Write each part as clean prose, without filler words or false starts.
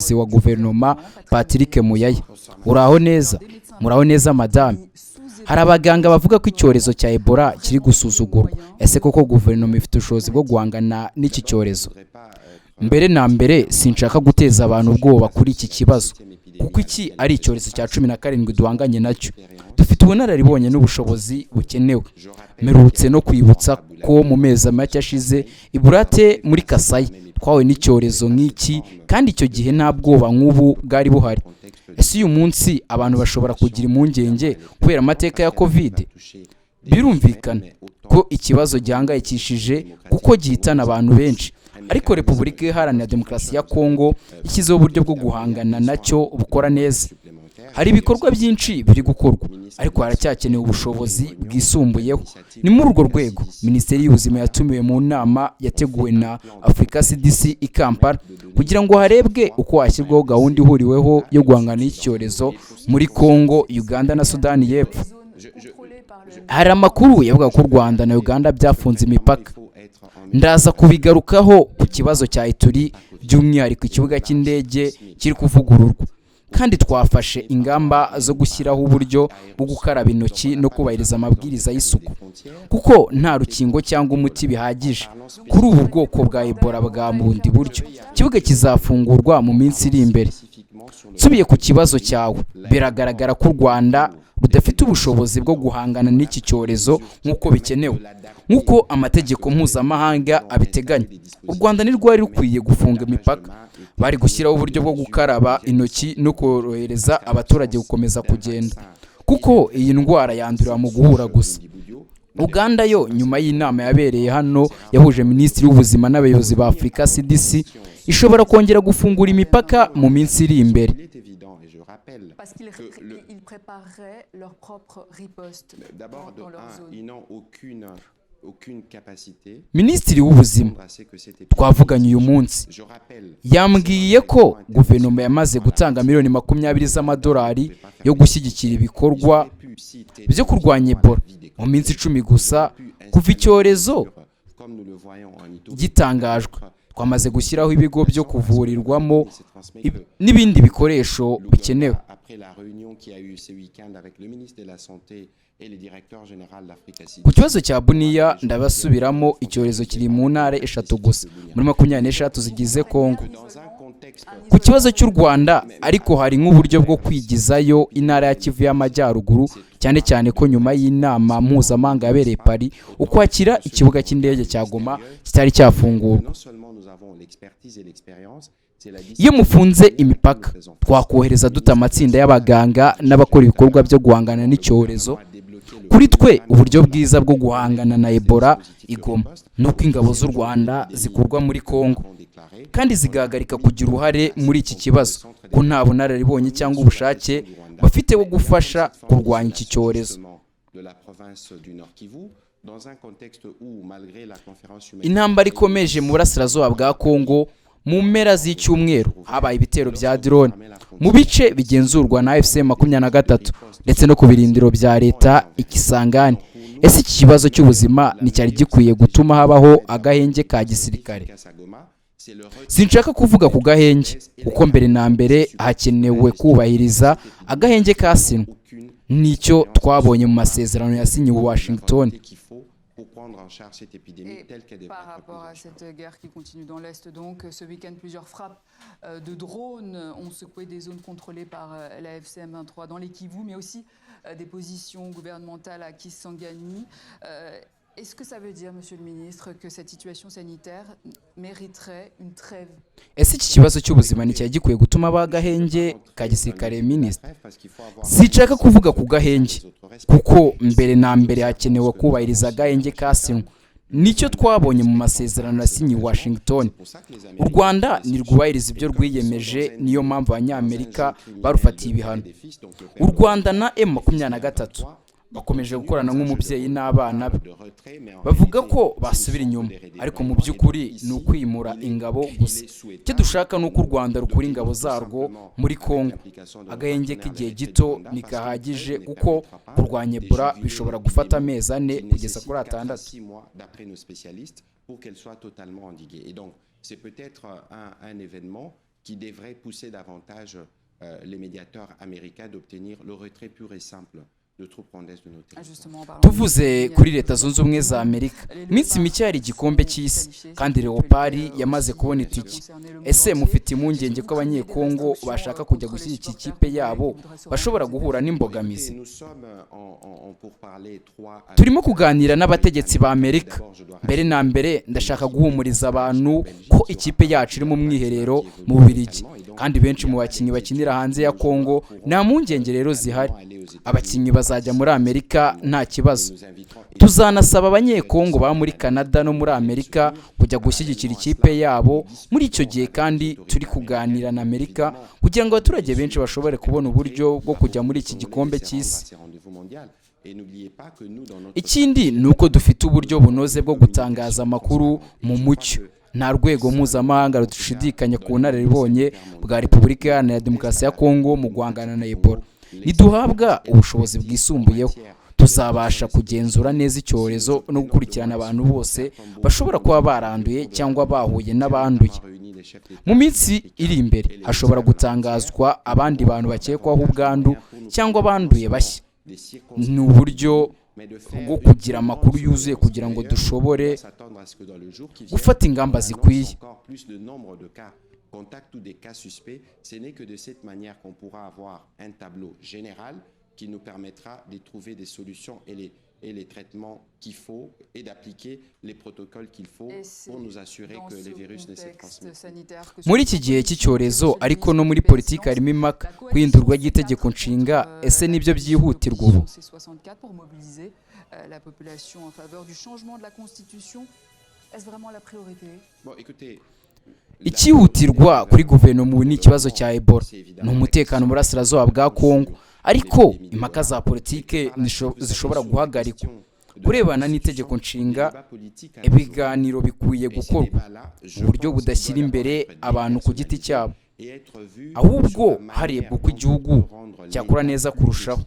wa guverinoma Patrick Muyaya. Uraho neza? Muraho neza madame? Hari abaganga bavuga ko icyorezo cya Ebola kiri gusuzugurwa. Ese koko guverinoma ifite ubushobozi bwo guhangana n'iki cyorezo? Mbere na mbere sinshaka guteza abantu ubwoba kuri iki kibazo, kuko iki ari icyorezo cya 17 duhanganye nacyo. Dufite ubunararibonye n'ubushobozi bukenewe. Merutse no kwibutsa ko mu mezi make ashize Iburate muri Kasai twawe n'icyorezo nk'iki, kandi icyo gihe nta bwoba nk'ubu bwari buhari. Ese uyu munsi abantu bashobora kugira impungenge kubera amateka ya Covid? Birumvikana ko ikibazo gihangayikishije kuko gihitana abantu benshi, ariko Repubulika Iharanira Demokarasi ya Kongo ishyizeho uburyo bwo guhangana nacyo bukora neza. Hari ibikorwa byinshi biri gukorwa, ariko haracyakenewe ubushobozi bwisumbuyeho. Ni muri urwo rwego Minisiteri y'Ubuzima yatumiwe mu nama yateguwe na Africa CDC i Kampala kugira ngo harebwe uko hashyirwaho gahunda ihuriweho yo guhangana n'icyorezo muri Kongo, Uganda na Sudani y'Epfo. Hari amakuru yavuga ko u Rwanda na Uganda byafunze imipaka. Ndaza kubigarukaho ku kibazo cya Ituri, by'umwihariko ikibuga cy'indege kiri kuvugururwa, kandi twafashe ingamba zo gushyiraho uburyo bwo gukaraba intoki no kubahiriza amabwiriza y'isuku, kuko nta rukingo cyangwa umuti bihagije kuri ubu bwoko bwa Ebola bwa bundi buryo. Ikibuga kizafungurwa mu minsi iri imbere. Nsubiye ku kibazo cyawe, biragaragara ko u Rwanda rudafite ubushobozi bwo guhangana n'iki cyorezo nk'uko bikenewe, nk'uko amategeko mpuzamahanga abiteganya. U Rwanda ni rwari rukwiye gufunga imipaka, bari gushyiraho uburyo bwo gukaraba intoki no korohereza abaturage gukomeza kugenda, kuko iyi ndwara yandurira mu guhura gusa. Uganda yo nyuma y'inama yabereye hano yahuje Minisitiri w'Ubuzima n'abayobozi ba Africa CDC ishobora kongera gufungura imipaka mu minsi iri imbere. Parce qu'ils prépareraient leur propre riposte. D'abord, ils n'ont aucune capacité. Minisitiri w'Ubuzima twavuganye uyu munsi yambwiye ko guverinoma yamaze gutanga miliyoni 20 z'amadolari yo gushyigikira ibikorwa byo kurwanya Ebola mu minsi 10 gusa kuva icyorezo gitangajwe. Twamaze gushyiraho ibigo byo kuvurirwamo n'ibindi bikoresho bikenewe. Ku kibazo cya Bunia ndabasubiramo, icyorezo kiri mu ntara 3 gusa muri 23 zigize Kongo. Ku kibazo cy'u Rwanda ariko hari nk'uburyo bwo kwigizayo intara ya Kivu y'Amajyaruguru, cyane cyane ko nyuma y'inama mpuzamahanga yabereye Paris ukwakira ikibuga cy'indege cya Goma kitari cyafungurwa. Iyo mufunze imipaka, twakohereza duta amatsinda y'abaganga n'abakora ibikorwa byo guhangana n'icyorezo. Kuri twe uburyo bwiza bwo guhangana na Ebola igoma nuko ingabo z'u Rwanda zikurwa muri Kongo kandi zigahagarika kugira uruhare muri iki kibazo, ko nta bunararibonye cyangwa ubushake bafite bwo gufasha kurwanya iki cyorezo. Intambara ikomeje mu burasirazuba bwa Kongo. Mu mpera z'icyumweru habaye ibitero bya drone mu bice bigenzurwa na FC23 ndetse no ku birindiro bya leta Ikisangani. Ese iki kibazo cy'ubuzima ni cyari gikwiye gutuma habaho agahenge ka gisirikare? Sinshaka kuvuga ku gahenge, kuko mbere na mbere hakenewe kubahiriza agahenge kasinwe. Nicyo twabonye mu masezerano yasinyiwe Washington. Prendre en charge cette épidémie telle qu'elle devrait être. Par rapport à cette guerre qui continue dans l'Est, donc ce week-end, plusieurs frappes de drones ont secoué des zones contrôlées par la FCM23 dans les Kivu, mais aussi des positions gouvernementales à Kisangani. Est-ce que ça veut dire, Monsieur le Ministre, que cette situation sanitaire mériterait une trêve? Ese iki kibazo cy'ubuzima ni cyari gikwiye gutuma bagahenge ka gisirikare? Ministre, sinshaka kuvuga ku gahenge, kuko mbere na mbere hakenewe kubahiriza agahenge kasinwe. Nicyo twabonye mu masezerano yasinyiwe Washington. U Rwanda nirwubahiriza ibyo rwiyemeje, niyo mpamvu abanyamerika barufatiye ibihano. U Rwanda na M23 bakomeje gukorana nk'umubyeyi n'abana be. Bavuga ko basubira inyuma, ariko mu by'ukuri ni ukwimura ingabo gusa. Icyo dushaka ni uko u Rwanda rukura ingabo zarwo muri Kongo. Agahenge k'igihe gito ntikahagije, kuko kurwanya Ebola bishobora gufata amezi 4 kugeza kuri 6. Pour qu'elle soit totalement endiguée. Et donc, c'est peut-être un événement qui devrait pousser davantage les médiateurs américains d'obtenir le retrait pur et simple de troupes rwandaises de nos territoires. tuvuze kuri leta zunze ubumwe za amerika iminsi mike hari igikombe cy'isi kandi leopard yamaze kubona itike. ese mufite impungenge ko abanyekongo bashaka kujya gushyigikira ikipe yabo bashobora guhura n'imbogamizi? turimo kuganira n'abategetsi ba amerika. mbere na mbere ndashaka guhumuriza abantu ko ikipe yacu iri mu mwiherero mu Bubiligi kandi benshi mu bakinnyi bakinira hanze ya Kongo nta mpungenge rero zihari. abakinnyi bazajya muri amerika nta kibazo. tuzanasaba abanyekongo baba muri Canada no muri amerika kujya gushyigikira ikipe yabo muri icyo gihe, kandi turi kuganira na amerika kugira ngo abaturage benshi bashobore kubona uburyo bwo kujya muri iki gikombe cy'isi. ikindi ni uko dufite uburyo bunoze bwo gutangaza amakuru mu mucyo. nta rwego mpuzamahanga rudushidikanya ku bunararibonye bwa Repubulika Iharanira Demokarasi ya Kongo mu guhangana na Ebola. niduhabwa ubushobozi bwisumbuyeho tuzabasha kugenzura neza icyorezo no gukurikirana abantu bose bashobora kuba baranduye cyangwa bahuye n'abanduye. mu minsi iri imbere hashobora gutangazwa abandi bantu bakekwaho ubwandu cyangwa abanduye bashya. ni uburyo bwo kugira amakuru yuzuye kugira ngo dushobore gufata ingamba zikwiye. Contact ou des cas suspects, ce n'est que de cette manière qu'on pourra avoir un tableau général qui nous permettra de trouver des solutions et les traitements qu'il faut et d'appliquer les protocoles qu'il faut pour nous assurer que les virus ne se transmettent. muri iki gihe cy'icyorezo ariko no muri politiki harimo impaka kwihindurwa ry'itegeko nshinga. ese nibyo byihutirwa ubu? La population en faveur du changement de la Constitution, est-ce vraiment la priorité? Bon, écoutez, icyihutirwa kuri guverinoma ubu ni ikibazo cya Ebola, ni umutekano mu burasirazuba bwa Kongo, ariko impaka za politike zishobora guhagarikwa. kurebana n'itegeko nshinga, ibiganiro bikwiye gukorwa mu buryo budashyira imbere abantu ku giti cyabo, ahubwo harebwa uko igihugu cyakora neza kurushaho.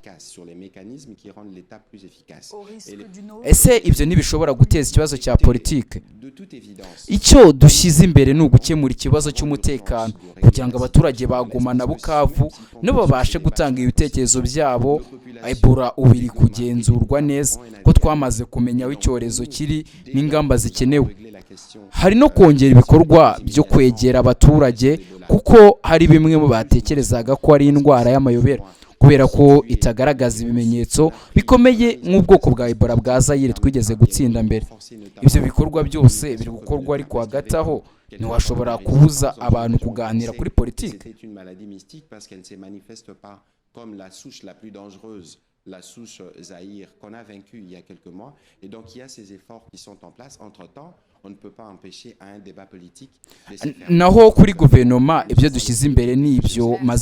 ese ibyo ntibishobora guteza ikibazo cya politike? icyo dushyize imbere ni ugukemura ikibazo cy'umutekano kugira ngo abaturage baguma na Bukavu nabo babashe gutanga ibitekerezo byabo. Ebola ubu iri kugenzurwa neza ko twamaze kumenya aho icyorezo kiri n'ingamba zikenewe. hari no kongera ibikorwa byo kwegera abaturage kuko hari bimwe mu batekerezaga ko ari indwara y'amayobera kubera ko itagaragaza ibimenyetso bikomeye nk'ubwoko bwa Ebola bwa Zaire twigeze gutsinda mbere. ibyo bikorwa byose biri gukorwa, ariko hagati aho ntiwashobora kubuza abantu kuganira kuri politiki. La souche Zaïre qu'on a vaincue il y a quelques mois. Et donc, il y a ces efforts qui sont en place. Entre-temps, on ne peut pas empêcher un débat politique de se faire. naho kuri guverinoma ibyo dushyize imbere ni ibyo maze